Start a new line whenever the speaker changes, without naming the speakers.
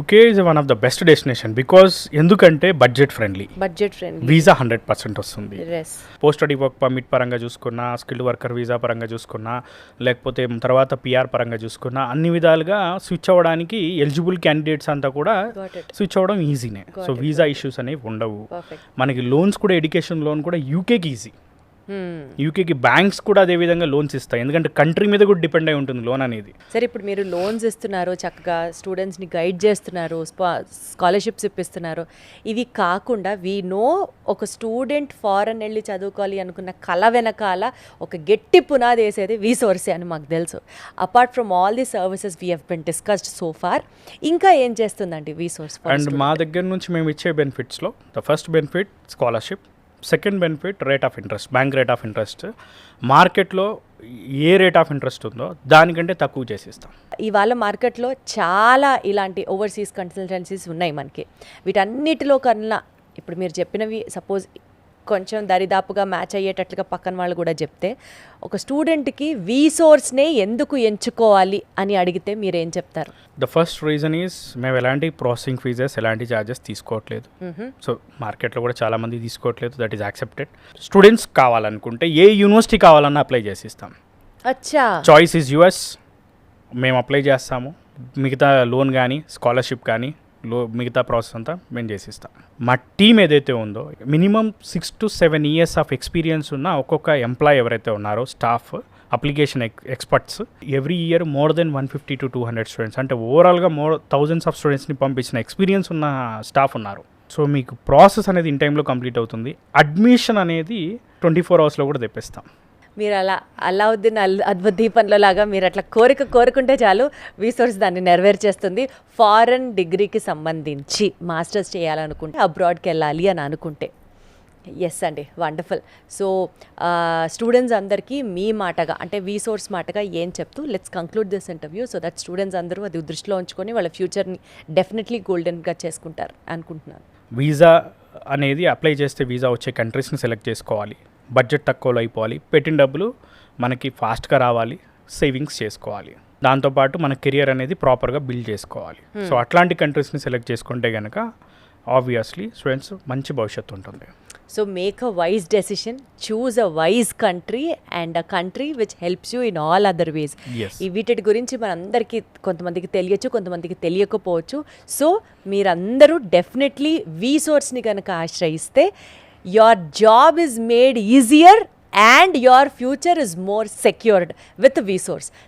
UK is one of the best destination because ఎందుకంటే budget friendly visa 100% వస్తుంది. Post study work permit పరంగా చూసుకున్నా, skilled worker visa పరంగా చూసుకున్నా, లేకపోతే తర్వాత పిఆర్ పరంగా చూసుకున్నా, అన్ని విధాలుగా స్విచ్ అవ్వడానికి ఎలిజిబుల్ క్యాండిడేట్స్ అంతా కూడా స్విచ్ అవ్వడం ఈజీనే. సో వీసా ఇష్యూస్ అనేవి ఉండవు. మనకి లోన్స్ కూడా, ఎడ్యుకేషన్ లోన్ కూడా యూకేకి ఈజీ. యూకేకి బ్యాంక్స్ కూడా అదే విధంగా లోన్స్ ఇస్తాయి, ఎందుకంటే కంట్రీ మీద కూడా డిపెండ్ అయి ఉంటుంది లోన్ అనేది.
సరే, ఇప్పుడు మీరు లోన్స్ ఇస్తున్నారు, చక్కగా స్టూడెంట్స్ని గైడ్ చేస్తున్నారు, స్కాలర్షిప్స్ ఇప్పిస్తున్నారు. ఇవి కాకుండా వీ నో ఒక స్టూడెంట్ ఫారెన్ వెళ్ళి చదువుకోవాలి అనుకున్న కళ వెనకాల ఒక గట్టి పునాది వేసేది వీసోర్సే అని మాకు తెలుసు. Apart from all the services we have been discussed so far, ఇంకా ఏం చేస్తుందండి వీసోర్స్?
అండ్ మా దగ్గర నుంచి మేము ఇచ్చే బెనిఫిట్స్లో the first benefit scholarship, second benefit rate of interest, bank rate of interest మార్కెట్లో ఏ రేట్ ఆఫ్ ఇంట్రెస్ట్ ఉందో దానికంటే తక్కువ చేసిస్తాం.
ఇవాళ మార్కెట్లో చాలా ఇలాంటి ఓవర్సీస్ కన్సల్టెన్సీస్ ఉన్నాయి మనకి. వీటన్నిటిలో కన్నా ఇప్పుడు మీరు చెప్పినవి సపోజ్ కొంచెం దరిదాపుగా మ్యాచ్ అయ్యేటట్లుగా పక్కన వాళ్ళు కూడా చెప్తే, ఒక స్టూడెంట్కి వీసోర్స్నే ఎందుకు ఎంచుకోవాలి అని అడిగితే మీరేం చెప్తారు?
ద ఫస్ట్ రీజన్ ఈజ్ మేము ఎలాంటి ప్రాసెసింగ్ ఫీజెస్, ఎలాంటి ఛార్జెస్ తీసుకోవట్లేదు. సో మార్కెట్లో కూడా చాలామంది తీసుకోవట్లేదు, దట్ ఈస్ యాక్సెప్టెడ్. స్టూడెంట్స్ కావాలనుకుంటే ఏ యూనివర్సిటీ కావాలన్నా అప్లై చేసి ఇస్తాం.
అచ్చా,
చాయిస్ ఈజ్ యువర్స్. మేము అప్లై చేస్తాము, మిగతా లోన్ కానీ స్కాలర్షిప్ కానీ మిగతా ప్రాసెస్ అంతా మేము చేసిస్తాం. మా టీం ఏదైతే ఉందో minimum 6 to 7 years of experience ఉన్న ఒక్కొక్క ఎంప్లాయ్ ఎవరైతే ఉన్నారో staff, application experts, every year more than 150 to 200 students, అంటే ఓవరాల్గా thousands ఆఫ్ స్టూడెంట్స్ని పంపించిన ఎక్స్పీరియన్స్ ఉన్న స్టాఫ్ ఉన్నారు. సో మీకు ప్రాసెస్ అనేది ఇన్ టైంలో కంప్లీట్ అవుతుంది. అడ్మిషన్ అనేది 24 hours కూడా తెప్పిస్తాం.
మీరు అలా అలావుద్దీన్ అద్భుతదీపంలో లాగా మీరు అట్లా కోరుకుంటే చాలు, వీసోర్స్ దాన్ని నెరవేర్చేస్తుంది. ఫారెన్ డిగ్రీకి సంబంధించి మాస్టర్స్ చేయాలనుకుంటే, అబ్రాడ్కి వెళ్ళాలి అని అనుకుంటే, ఎస్ అండి, వండర్ఫుల్. సో స్టూడెంట్స్ అందరికీ మీ మాటగా, అంటే వీసోర్స్ మాటగా ఏం చెప్తూ let's conclude this interview so that students అందరూ అది దృష్టిలో ఉంచుకొని వాళ్ళ ఫ్యూచర్ని డెఫినెట్లీ గోల్డెన్గా చేసుకుంటారు అనుకుంటున్నాను.
వీసా అనేది అప్లై చేస్తే వీసా వచ్చే కంట్రీస్ని సెలెక్ట్ చేసుకోవాలి, బడ్జెట్ తక్కువలో అయిపోవాలి, పెట్టిన డబ్బులు మనకి ఫాస్ట్గా రావాలి, సేవింగ్స్ చేసుకోవాలి, దాంతోపాటు మన కెరియర్ అనేది ప్రాపర్గా బిల్డ్ చేసుకోవాలి. సో అట్లాంటి కంట్రీస్ని సెలెక్ట్ చేసుకుంటే కనుక ఆబ్వియస్లీ స్టూడెంట్స్ మంచి భవిష్యత్తు ఉంటుంది.
So make a wise decision, choose a wise country and a country which helps you in all other ways. వీటి గురించి మనందరికీ కొంతమందికి తెలియచ్చు, కొంతమందికి తెలియకపోవచ్చు. సో మీరందరూ డెఫినెట్లీ వీసోర్స్ని కనుక ఆశ్రయిస్తే your job is made easier and your future is more secured with VSource.